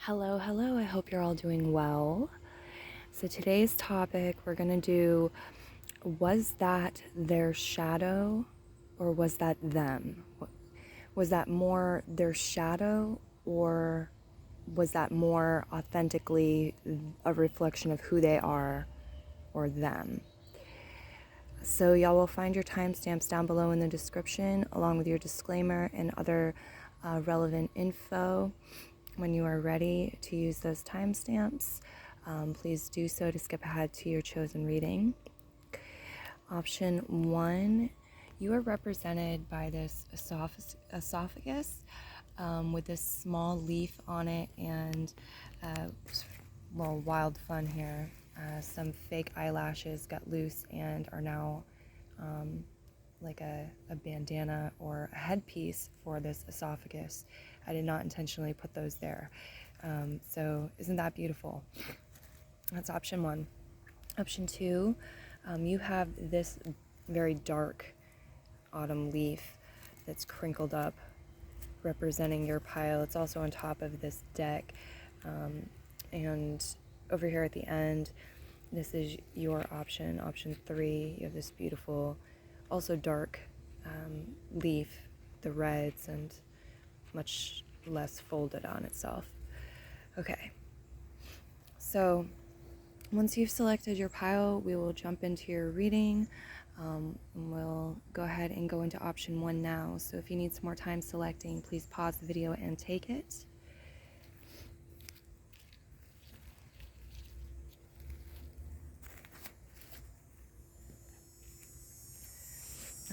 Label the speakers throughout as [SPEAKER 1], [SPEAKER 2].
[SPEAKER 1] Hello, hello. I hope you're all doing well. So today's topic, we're going to do, was that their shadow or was that them? Was that more their shadow or was that more authentically a reflection of who they are or them? So y'all will find your timestamps down below in the description along with your disclaimer and other relevant info. When you are ready to use those timestamps, please do so to skip ahead to your chosen reading. Option 1, you are represented by this esophagus with this small leaf on it and, wild fun here. Some fake eyelashes got loose and are now like a bandana or a headpiece for this esophagus. I did not intentionally put those there. So isn't that beautiful? That's option 1. Option 2, you have this very dark autumn leaf that's crinkled up, representing your pile. It's also on top of this deck. And over here at the end, this is your option. Option 3, you have this beautiful, also dark leaf, the reds, and much less folded on itself. Okay, so once you've selected your pile, we will jump into your reading. We'll go ahead and go into option 1 now. So if you need some more time selecting, please pause the video and take it.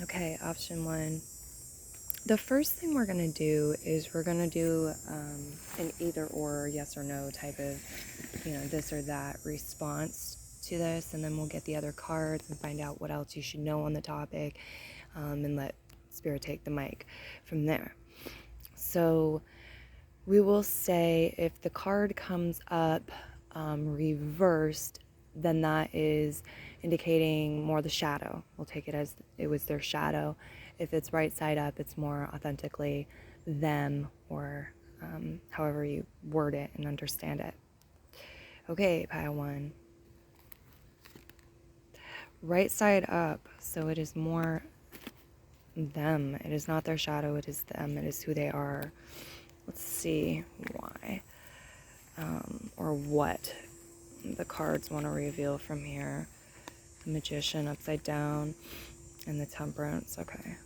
[SPEAKER 1] Okay, option 1. The first thing we're going to do is we're going to do an either or, yes or no type of, this or that response to this, and then we'll get the other cards and find out what else you should know on the topic, and let Spirit take the mic from there. So we will say if the card comes up reversed, then that is indicating more the shadow. We'll take it as it was their shadow. If it's right side up, it's more authentically them, or however you word it and understand it. Okay, pile 1. Right side up, so it is more them. It is not their shadow, it is them. It is who they are. Let's see why or what the cards want to reveal from here. The Magician upside down and the Temperance. Okay.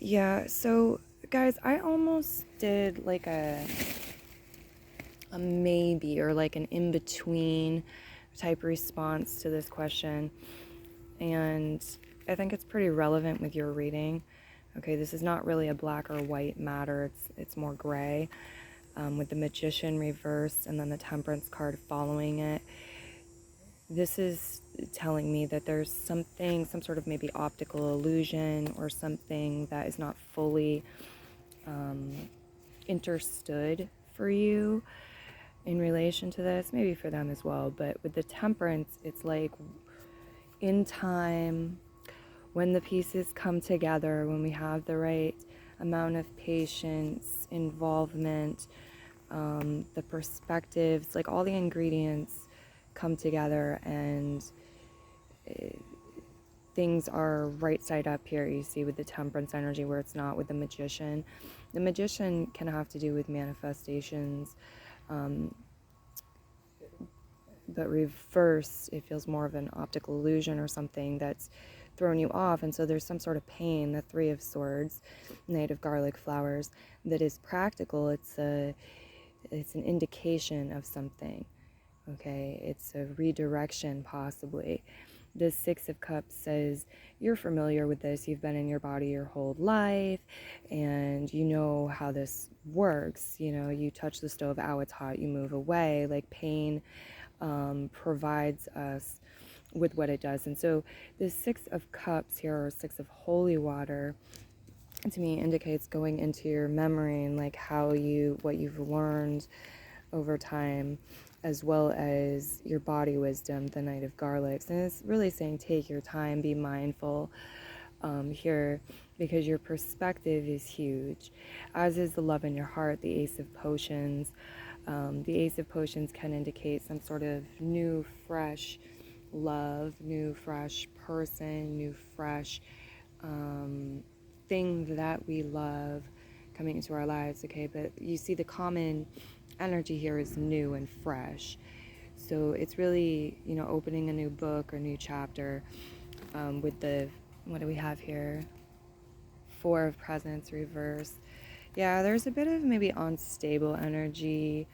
[SPEAKER 1] Yeah, so guys, I almost did like a maybe or like an in-between type response to this question, and I think it's pretty relevant with your reading. Okay, this is not really a black or white matter, it's more gray, with the Magician reversed and then the Temperance card following it. This is telling me that there's something, some sort of maybe optical illusion or something that is not fully understood for you in relation to this, maybe for them as well. But with the Temperance, it's like in time, when the pieces come together, when we have the right amount of patience, involvement, the perspectives, like all the ingredients come together, and things are right side up here. You see with the Temperance energy where it's not with the Magician. The Magician can have to do with manifestations, but reverse, it feels more of an optical illusion or something that's thrown you off, and so there's some sort of pain. The Three of Swords, Knight of Garlic Flowers, that is practical. It's an indication of something. Okay, it's a redirection possibly. The Six of Cups says you're familiar with this, you've been in your body your whole life, and you know how this works. You touch the stove, ow, it's hot, you move away. Like pain provides us with what it does. And so the Six of Cups here, or Six of Holy Water, to me indicates going into your memory and like what you've learned over time, as well as your body wisdom, the Knight of Garlics. And it's really saying take your time, be mindful here. because your perspective is huge, as is the love in your heart, the Ace of Potions. The Ace of Potions can indicate some sort of new, fresh love, new, fresh person, new, fresh thing that we love coming into our lives, okay? But you see the common energy here is new and fresh. So it's really, opening a new book or new chapter with the, what do we have here? Four of Presents reverse. Yeah, there's a bit of maybe unstable energy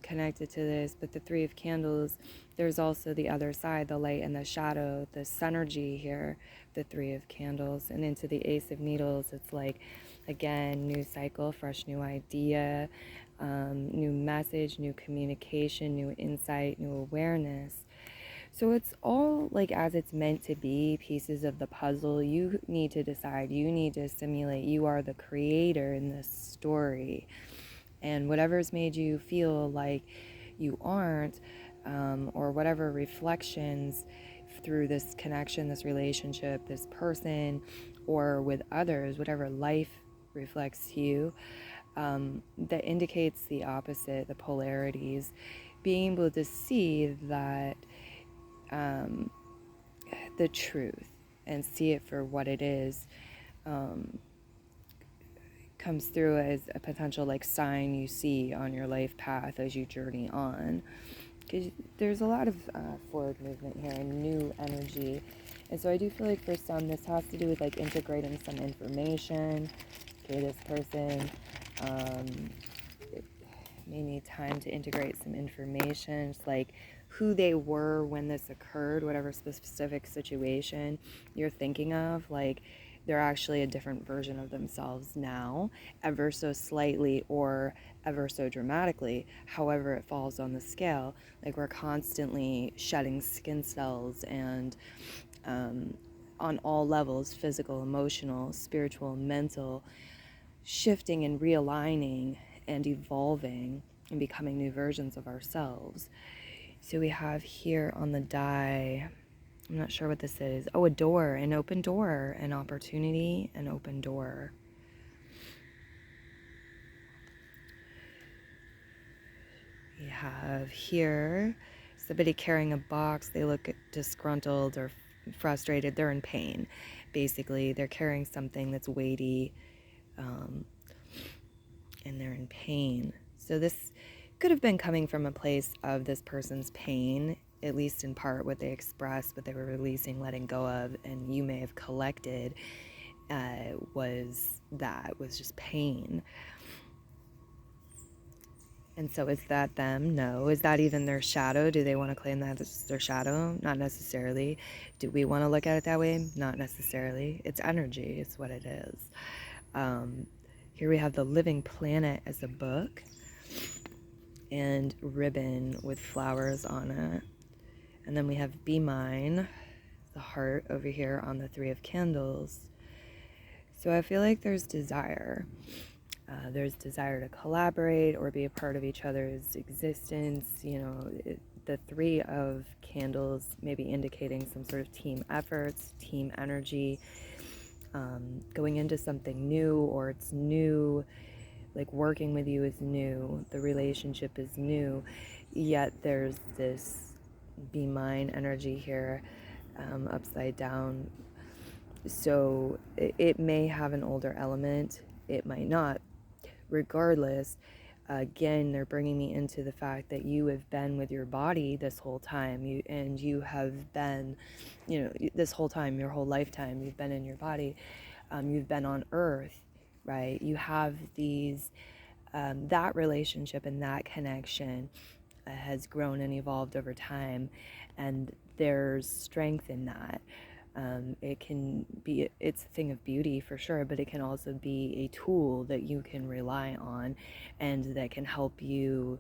[SPEAKER 1] connected to this, but the Three of Candles, there's also the other side, the light and the shadow, the synergy here, the Three of Candles, and into the Ace of Needles. It's like, again, new cycle, fresh new idea, new message, new communication, new insight, new awareness. So it's all like as it's meant to be, pieces of the puzzle. You need to decide, you need to simulate, you are the creator in this story. And whatever's made you feel like you aren't, or whatever reflections through this connection, this relationship, this person, or with others, whatever life reflects you, that indicates the opposite, the polarities, being able to see that the truth and see it for what it is comes through as a potential like sign you see on your life path as you journey on, because there's a lot of forward movement here and new energy. And so I do feel like for some this has to do with like integrating some information. Okay, this person may need time to integrate some information. It's like who they were when this occurred, whatever specific situation you're thinking of, like they're actually a different version of themselves now, ever so slightly or ever so dramatically, however it falls on the scale. Like we're constantly shedding skin cells and on all levels, physical, emotional, spiritual, mental, shifting and realigning and evolving and becoming new versions of ourselves. So we have here on the die, I'm not sure what this is. Oh, a door, an open door, an opportunity, an open door. We have here somebody carrying a box. They look disgruntled or frustrated. They're in pain. Basically, they're carrying something that's weighty, and they're in pain. So this could have been coming from a place of this person's pain, at least in part what they expressed, what they were releasing, letting go of, and you may have collected was just pain. And so is that them? No. Is that even their shadow? Do they want to claim that it's their shadow? Not necessarily. Do we want to look at it that way? Not necessarily. It's energy. It's what it is. Here we have the Living Planet as a book and ribbon with flowers on it. And then we have Be Mine, the heart over here on the Three of Candles. So I feel like there's desire. There's desire to collaborate or be a part of each other's existence. The Three of Candles maybe indicating some sort of team efforts, team energy, going into something new, or it's new, like working with you is new, the relationship is new, yet there's this Be Mine energy here, upside down. So it may have an older element, it might not. Regardless, again, they're bringing me into the fact that you have been with your body this whole time. You have been, this whole time, your whole lifetime, you've been in your body. You've been on earth, right? You have these, that relationship and that connection has grown and evolved over time. And there's strength in that. It can be, it's a thing of beauty for sure, but it can also be a tool that you can rely on and that can help you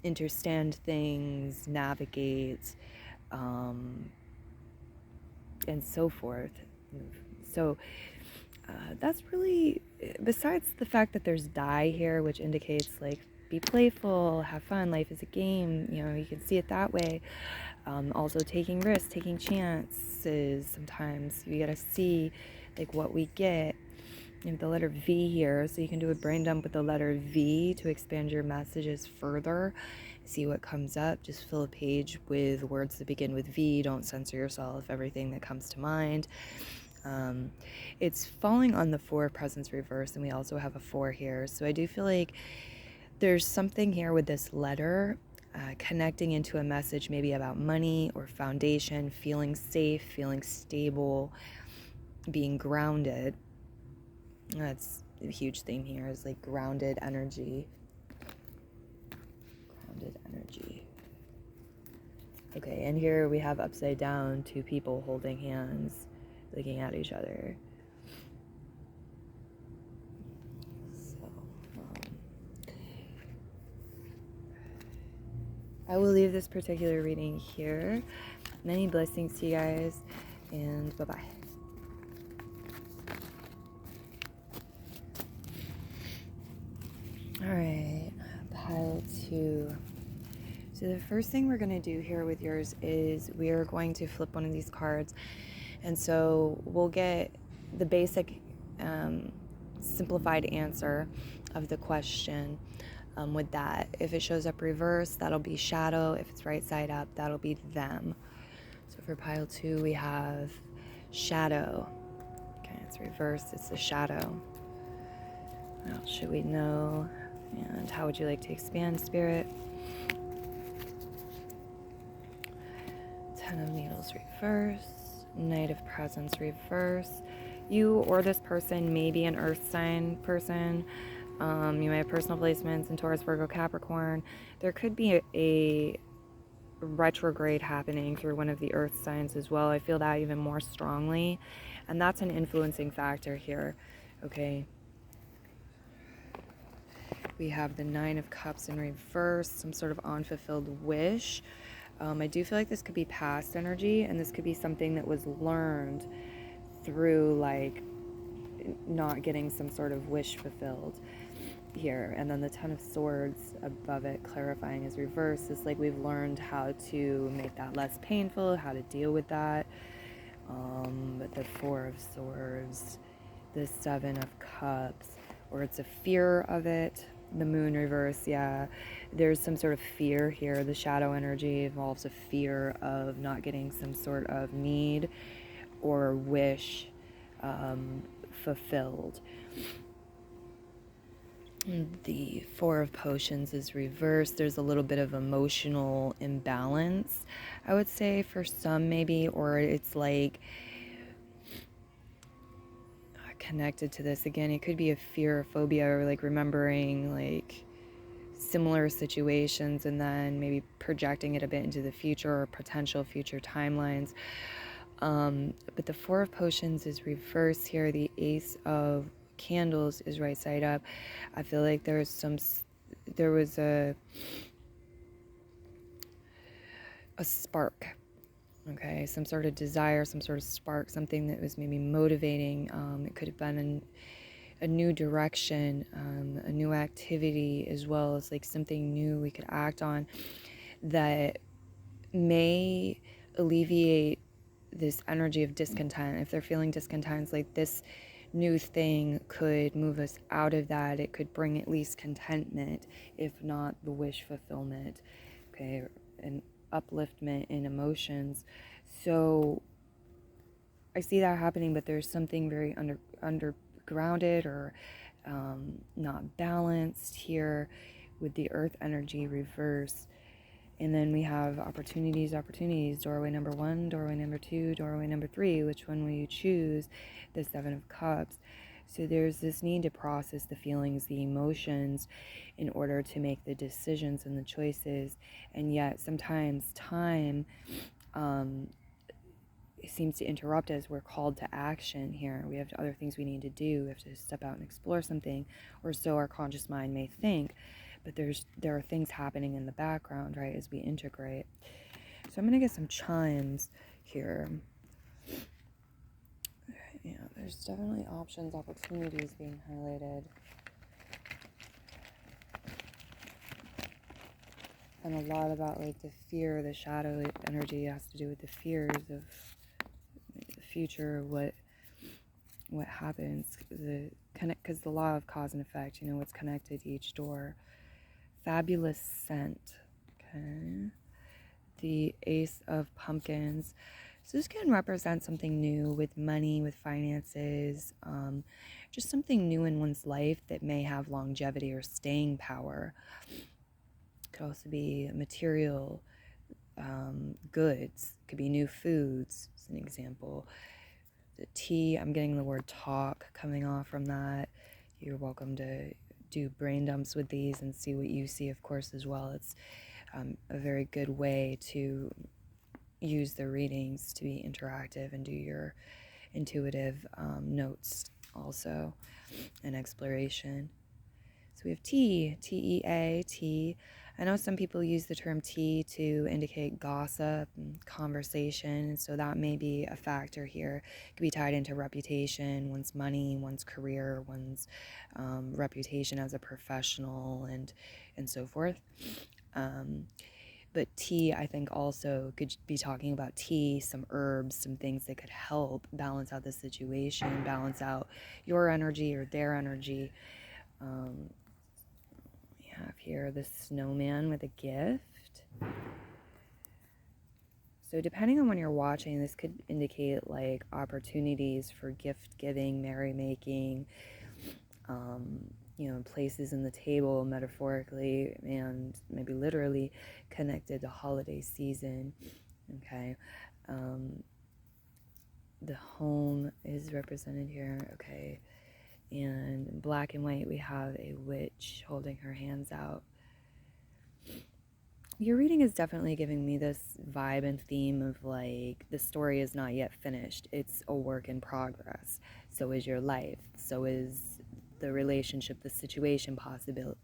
[SPEAKER 1] understand things, navigate, and so forth. So that's really, besides the fact that there's die here, which indicates like be playful, have fun, life is a game, you can see it that way. Also taking risks, taking chances. Sometimes you gotta see like what we get. You have the letter V here, so you can do a brain dump with the letter V to expand your messages further. See what comes up. Just fill a page with words that begin with V. Don't censor yourself, everything that comes to mind. It's falling on the 4 of Presents reverse, and we also have a 4 here. So I do feel like there's something here with this letter connecting into a message maybe about money or foundation, feeling safe, feeling stable, being grounded. That's a huge theme here, is like grounded energy. Grounded energy. Okay, and here we have upside down 2 people holding hands, looking at each other. So, I will leave this particular reading here. Many blessings to you guys, and bye-bye. All right, pile 2. So the first thing we're going to do here with yours is we are going to flip one of these cards. And so we'll get the basic simplified answer of the question with that. If it shows up reverse, that'll be shadow. If it's right side up, that'll be them. So for pile 2, we have shadow. Okay, it's reversed. It's the shadow. What else should we know? And how would you like to expand, Spirit? 10 of Needles reverse. Knight of Presents reverse. You or this person may be an earth sign person. You may have personal placements in Taurus, Virgo, Capricorn. There could be a retrograde happening through one of the earth signs as well. I feel that even more strongly. And that's an influencing factor here. Okay. We have the 9 of Cups in reverse, some sort of unfulfilled wish. I do feel like this could be past energy, and this could be something that was learned through like not getting some sort of wish fulfilled here. And then the 10 of Swords above it, clarifying, is reverse. It's like we've learned how to make that less painful, how to deal with that. But the 4 of Swords, the 7 of Cups, or it's a fear of it. The Moon reverse, yeah, there's some sort of fear here. The shadow energy involves a fear of not getting some sort of need or wish fulfilled. The 4 of Potions is reversed. There's a little bit of emotional imbalance, I would say, for some maybe, or it's like connected to this again. It could be a fear or phobia, or like remembering like similar situations and then maybe projecting it a bit into the future or potential future timelines. But the 4 of Potions is reversed here. The Ace of Candles is right side up. I feel like there was a spark. Okay, some sort of desire, some sort of spark, something that was maybe motivating. It could have been a new direction, a new activity, as well as like something new we could act on that may alleviate this energy of discontent. If they're feeling discontent, it's like this new thing could move us out of that. It could bring at least contentment, if not the wish fulfillment. Okay, and upliftment in emotions. So I see that happening, but there's something very undergrounded or not balanced here with the earth energy reverse. And then we have opportunities, doorway number 1, doorway number 2, doorway number 3. Which one will you choose? The 7 of Cups. So there's this need to process the feelings, the emotions, in order to make the decisions and the choices. And yet sometimes time seems to interrupt as we're called to action here. We have other things we need to do. We have to step out and explore something, or so our conscious mind may think. But there are things happening in the background, right, as we integrate. So I'm going to get some chimes here. Yeah, there's definitely options, opportunities being highlighted. And a lot about like the fear, the shadow energy has to do with the fears of the future, what what happens, because the law of cause and effect, what's connected to each door. Fabulous scent. Okay. The Ace of Pumpkins. So this can represent something new with money, with finances, just something new in one's life that may have longevity or staying power. Could also be material goods. Could be new foods, as an example. The T, I'm getting the word talk coming off from that. You're welcome to do brain dumps with these and see what you see, of course, as well. It's a very good way to use the readings to be interactive and do your intuitive notes also, and exploration. So we have T, T-E-A, T. I know some people use the term T to indicate gossip and conversation, so that may be a factor here. It could be tied into reputation, one's money, one's career, one's reputation as a professional, and so forth. But tea, I think, also could be talking about tea, some herbs, some things that could help balance out the situation, balance out your energy or their energy. We have here the snowman with a gift. So depending on when you're watching, this could indicate like opportunities for gift giving, merrymaking, places in the table, metaphorically and maybe literally connected to holiday season. Okay. The home is represented here. Okay. And in black and white, we have a witch holding her hands out. Your reading is definitely giving me this vibe and theme of like, the story is not yet finished. It's a work in progress. So is your life. So is the relationship, the situation,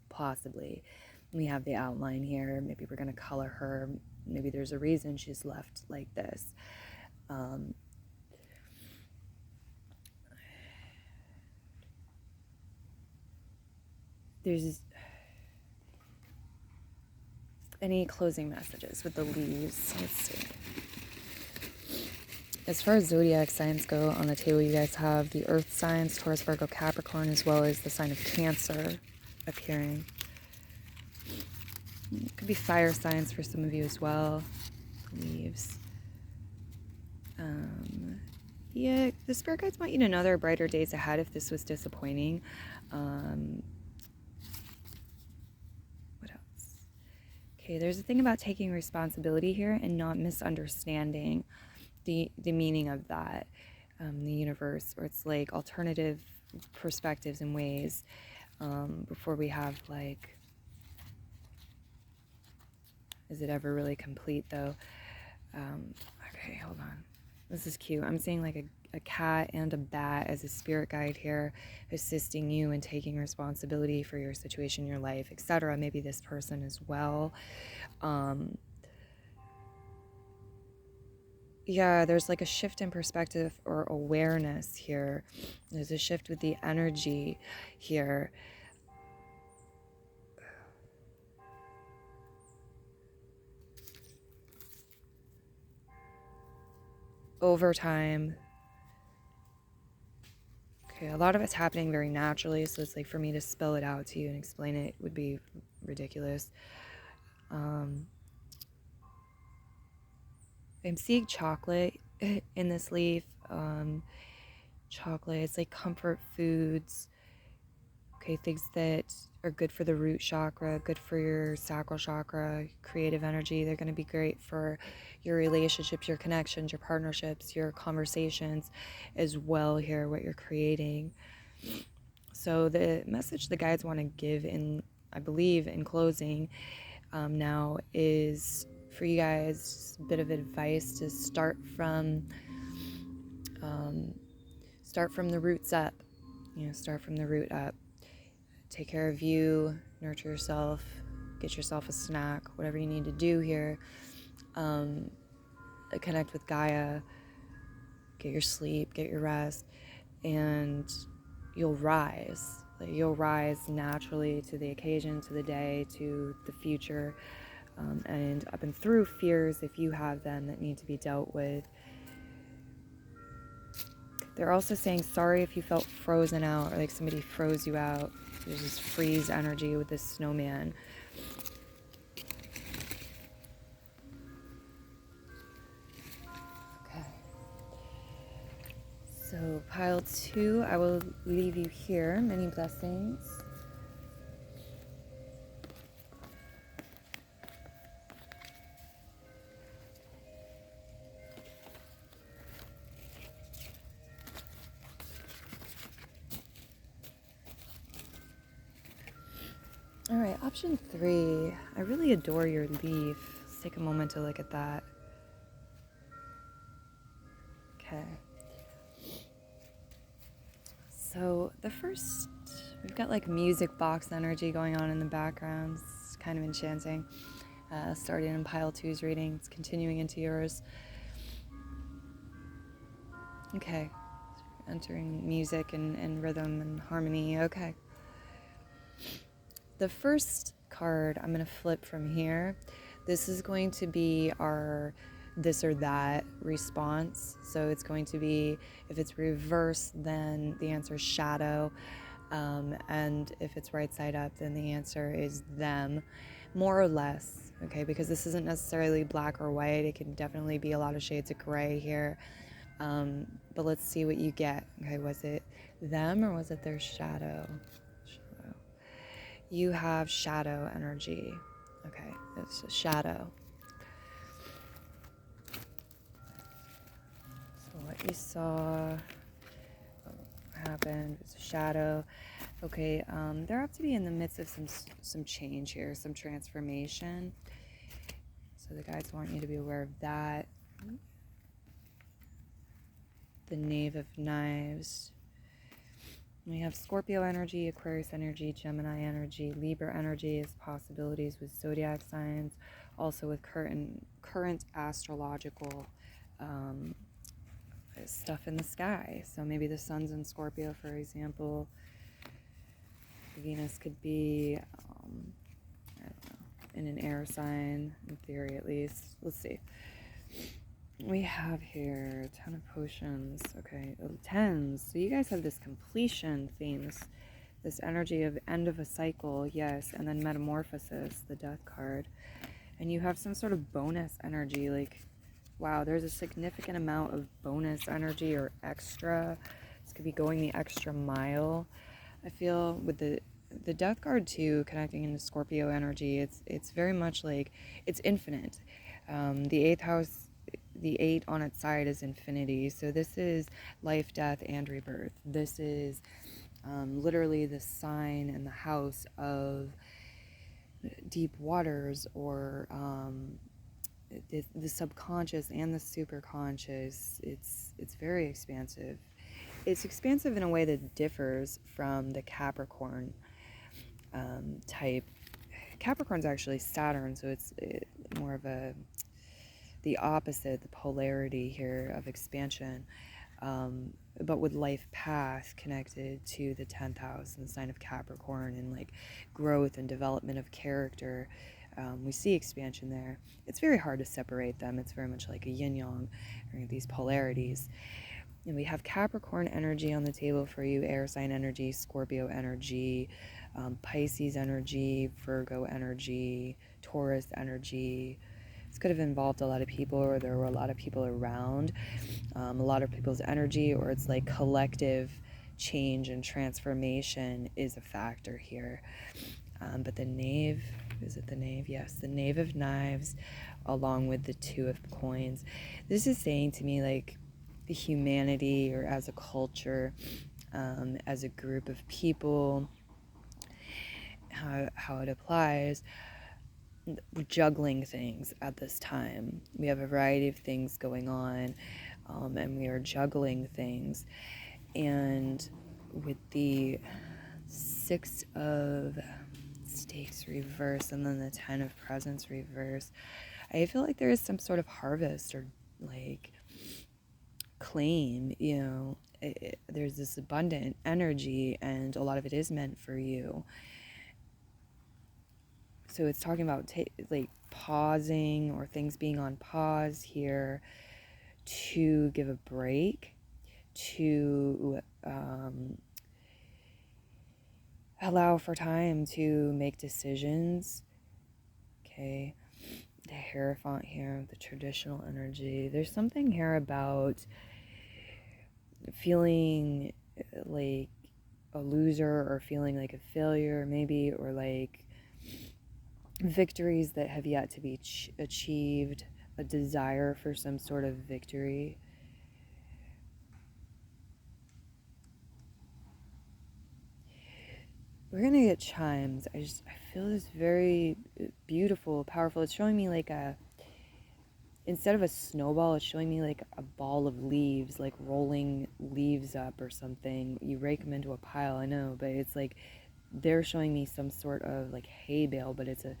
[SPEAKER 1] possibly. We have the outline here. Maybe we're going to color her. Maybe there's a reason she's left like this. There's any closing messages with the leaves? Let's see. As far as zodiac signs go, on the table you guys have the earth signs, Taurus, Virgo, Capricorn, as well as the sign of Cancer appearing. It could be fire signs for some of you as well. Leaves. Yeah, the spirit guides want you to know there are brighter days ahead if this was disappointing. What else? Okay, there's a thing about taking responsibility here and not misunderstanding the meaning of that. The universe, or it's like alternative perspectives and ways, before we have like, is it ever really complete though? Okay, hold on. This is cute. I'm seeing like a cat and a bat as a spirit guide here, assisting you in taking responsibility for your situation, your life, etc. Maybe this person as well. Yeah, there's like a shift in perspective or awareness here. There's a shift with the energy here. Over time. Okay, a lot of it's happening very naturally, so it's like for me to spell it out to you and explain it would be ridiculous. I'm seeing chocolate in this leaf. Chocolate, it's like comfort foods. Okay, things that are good for the root chakra, good for your sacral chakra, creative energy. They're going to be great for your relationships, your connections, your partnerships, your conversations as well here, what you're creating. So the message the guides want to give in, I believe, in closing now is for you guys, a bit of advice to start from the roots up. Start from the root up. Take care of you, nurture yourself, get yourself a snack, whatever you need to do here. Connect with Gaia, get your sleep, get your rest, and you'll rise. You'll rise naturally to the occasion, to the day, to the future, and up and through fears, if you have them, that need to be dealt with. They're also saying sorry if you felt frozen out or like somebody froze you out. There's this freeze energy with this snowman. Okay. So pile 2, I will leave you here. Many blessings. All right, option 3. I really adore your leaf. Let's take a moment to look at that. Okay. So the first, we've got like music box energy going on in the background. It's kind of enchanting. Starting in pile 2's reading, it's continuing into yours. Okay. Entering music and rhythm and harmony. Okay. The first card I'm going to flip from here. This is going to be our this or that response. So it's going to be, if it's reverse, then the answer is shadow. And if it's right side up, then the answer is them, more or less. Okay, because this isn't necessarily black or white. It can definitely be a lot of shades of gray here. But let's see what you get. Okay, was it them or was it their shadow? You have shadow energy. Okay, it's a shadow. So what you saw, what happened, it's a shadow. Okay, they're up to be in the midst of some change here, some transformation. So the guides want you to be aware of that. The Knave of Knives. We have Scorpio energy, Aquarius energy, Gemini energy, Libra energy as possibilities with zodiac signs, also with current astrological stuff in the sky. So maybe the sun's in Scorpio, for example. Venus could be, I don't know, in an air sign, in theory at least. Let's see. We have here 10 of potions. Okay, 10s. So you guys have this completion themes, this energy of end of a cycle, yes, and then metamorphosis, the death card. And you have some sort of bonus energy, like, wow, there's a significant amount of bonus energy or extra. This could be going the extra mile. I feel with the death card too, connecting into Scorpio energy, it's very much like it's infinite. The 8th house, the 8 on its side is infinity. So this is life, death, and rebirth. This is literally the sign and the house of deep waters, or the subconscious and the superconscious. It's very expansive. It's expansive in a way that differs from the Capricorn type. Capricorn's actually Saturn, so it's more of the opposite, the polarity here of expansion, but with life path connected to the 10th house and the sign of Capricorn, and like growth and development of character. We see expansion there. It's very hard to separate them. It's very much like a yin-yang, these polarities. And we have Capricorn energy on the table for you, air sign energy, Scorpio energy, Pisces energy, Virgo energy, Taurus energy. This could have involved a lot of people, or there were a lot of people around, a lot of people's energy, or it's like collective change and transformation is a factor here. But the Knave, is it the Knave? Yes, the Knave of Knives, along with the 2 of Coins. This is saying to me, like, the humanity, or as a culture, as a group of people, how it applies. We're juggling things at this time. We have a variety of things going on, and we are juggling things. And with the 6 of Stakes reverse and then the 10 of Presents reverse, I feel like there is some sort of harvest, or like claim, there's this abundant energy, and a lot of it is meant for you. So it's talking about like pausing, or things being on pause here to give a break, to allow for time to make decisions. Okay, the Hierophant here, the traditional energy. There's something here about feeling like a loser or feeling like a failure maybe, or like victories that have yet to be achieved, a desire for some sort of victory. We're gonna get chimes. I feel this very beautiful, powerful. It's showing me like instead of a snowball, it's showing me like a ball of leaves, like rolling leaves up or something. You rake them into a pile, I know, but it's like they're showing me some sort of like hay bale, but it's a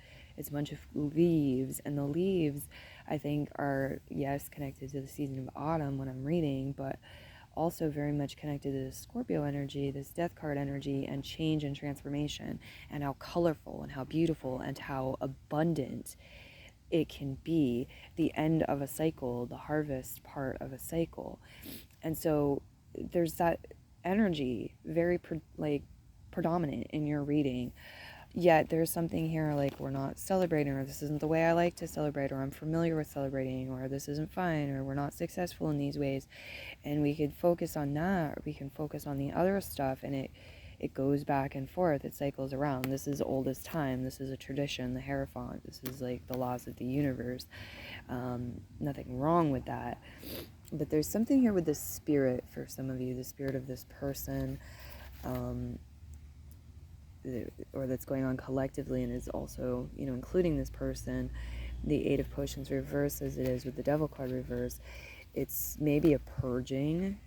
[SPEAKER 1] bunch of leaves, and the leaves I think are, yes, connected to the season of autumn when I'm reading, but also very much connected to the Scorpio energy, this death card energy, and change and transformation, and how colorful and how beautiful and how abundant it can be, the end of a cycle, the harvest part of a cycle. And so there's that energy very predominant in your reading. Yet there's something here like we're not celebrating, or this isn't the way I like to celebrate, or I'm familiar with celebrating, or this isn't fine, or we're not successful in these ways. And we could focus on that, or we can focus on the other stuff, and it goes back and forth, it cycles around. This is old as time, this is a tradition, the Hierophant, this is like the laws of the universe. Nothing wrong with that. But there's something here with the spirit for some of you, the spirit of this person, or that's going on collectively and is also, including this person. The Eight of Potions reverse, as it is with the Devil card reverse, it's maybe a purging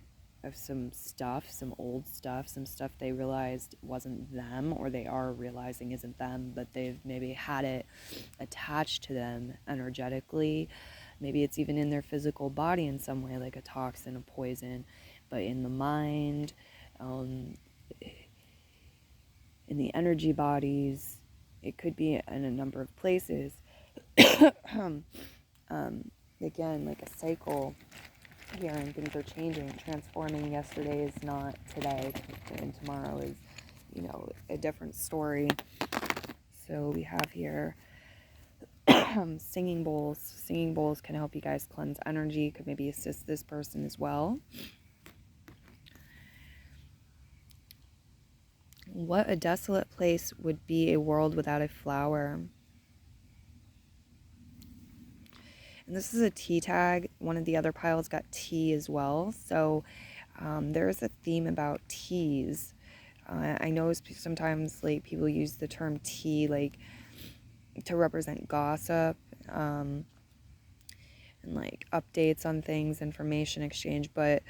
[SPEAKER 1] of some stuff, some old stuff, some stuff they realized wasn't them, or they are realizing isn't them, but they've maybe had it attached to them energetically. Maybe it's even in their physical body in some way, like a toxin, a poison, but in the mind, in the energy bodies, it could be in a number of places. Again, like a cycle here, and things are changing, transforming. Yesterday is not today, and tomorrow is, a different story. So we have here singing bowls. Singing bowls can help you guys cleanse energy, could maybe assist this person as well. What a desolate place would be a world without a flower. And this is a tea tag. One of the other piles got tea as well. So there's a theme about teas. I know sometimes like people use the term tea like to represent gossip and like updates on things, information exchange, but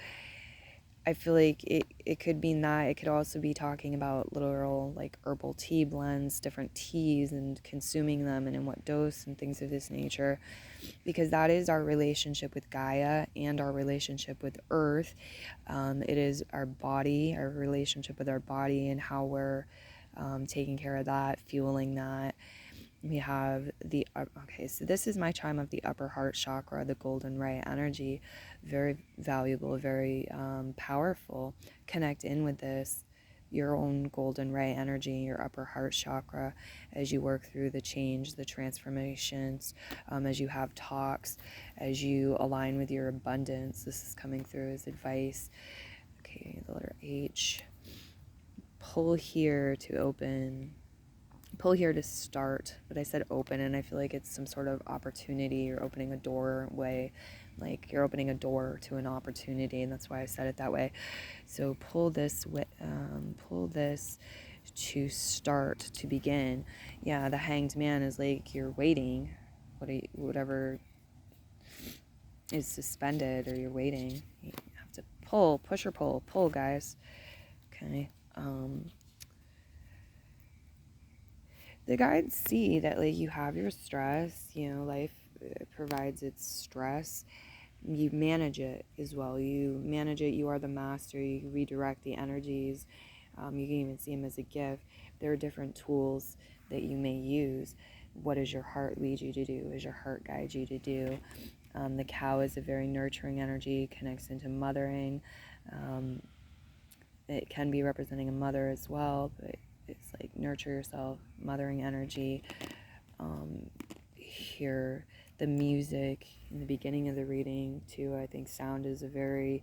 [SPEAKER 1] I feel like it could mean that. It could also be talking about literal like herbal tea blends, different teas, and consuming them and in what dose and things of this nature, because that is our relationship with Gaia and our relationship with Earth. It is our body, our relationship with our body, and how we're taking care of that, fueling that. We have so this is my chime of the upper heart chakra, the golden ray energy. Very valuable, very powerful. Connect in with this, your own golden ray energy, your upper heart chakra, as you work through the change, the transformations, as you have talks, as you align with your abundance. This is coming through as advice. Okay, the letter H. Pull here to open. Pull here to start, but I said open, and I feel like it's some sort of opportunity. You're opening a doorway, like you're opening a door to an opportunity, and that's why I said it that way. So pull this to start, to begin. Yeah, the Hanged Man is like you're waiting, whatever is suspended, or you're waiting. You have to push or pull, guys. Okay. The guides see that like you have your stress, life provides its stress. You manage it as well. You manage it. You are the master. You redirect the energies. You can even see them as a gift. There are different tools that you may use. What does your heart lead you to do? What does your heart guide you to do? The cow is a very nurturing energy, connects into mothering. It can be representing a mother as well, but it's like nurture yourself, mothering energy. Hear the music in the beginning of the reading too. I think sound is a very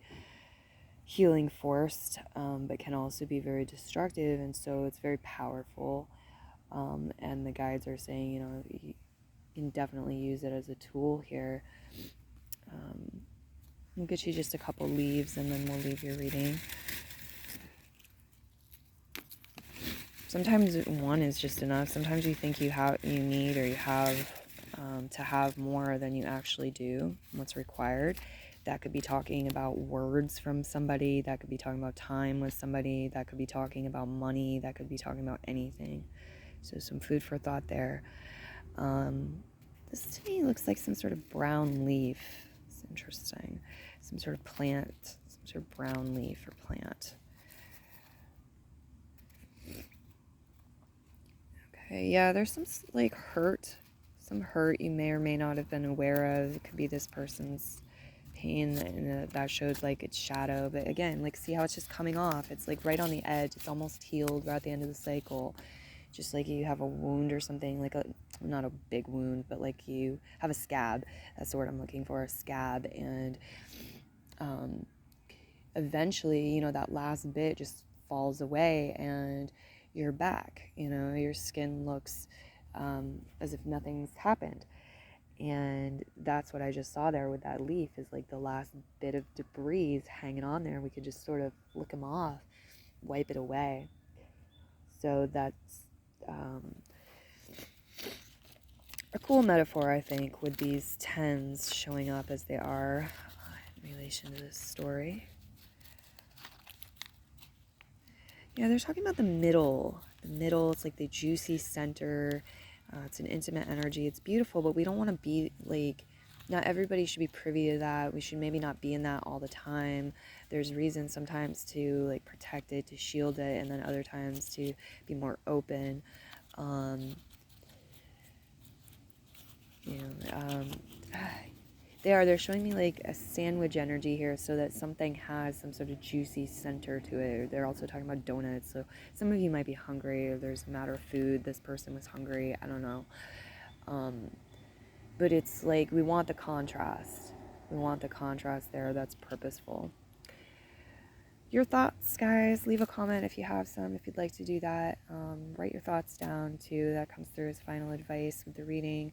[SPEAKER 1] healing force, but can also be very destructive, and so it's very powerful. And the guides are saying, you can definitely use it as a tool here. I'll get you just a couple leaves and then we'll leave your reading. Sometimes one is just enough. Sometimes you think you need or you have to have more than you actually do, what's required. That could be talking about words from somebody. That could be talking about time with somebody. That could be talking about money. That could be talking about anything. So some food for thought there. This to me looks like some sort of brown leaf. It's interesting. Some sort of plant, some sort of brown leaf or plant. Okay, yeah, there's some like some hurt you may or may not have been aware of. It could be this person's pain, and that shows like its shadow. But again, like see how it's just coming off. It's like right on the edge. It's almost healed. We're at the end of the cycle. Just like you have a wound or something, like not a big wound, but like you have a scab. That's the word I'm looking for, a scab. And eventually, that last bit just falls away and you're back. Your skin looks as if nothing's happened. And that's what I just saw there with that leaf, is like the last bit of debris hanging on there. We could just sort of lick them off, wipe it away. So that's a cool metaphor, I think, with these 10s showing up as they are in relation to this story. Yeah, they're talking about the middle. The middle, it's like the juicy center. It's an intimate energy. It's beautiful, but we don't want to be like, not everybody should be privy to that. We should maybe not be in that all the time. There's reasons sometimes to like protect it, to shield it, and then other times to be more open. They're showing me like a sandwich energy here, so that something has some sort of juicy center to it. They're also talking about donuts, so some of you might be hungry, or there's a matter of food. This person was hungry, I don't know. But it's like we want the contrast. We want the contrast there. That's purposeful. Your thoughts, guys. Leave a comment if you have some, if you'd like to do that. Write your thoughts down too. That comes through as final advice with the reading.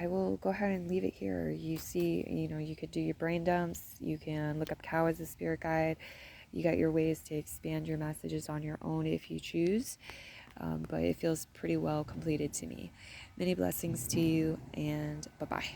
[SPEAKER 1] I will go ahead and leave it here. You see, you could do your brain dumps. You can look up cow as a spirit guide. You got your ways to expand your messages on your own if you choose. But it feels pretty well completed to me. Many blessings to you, and bye-bye.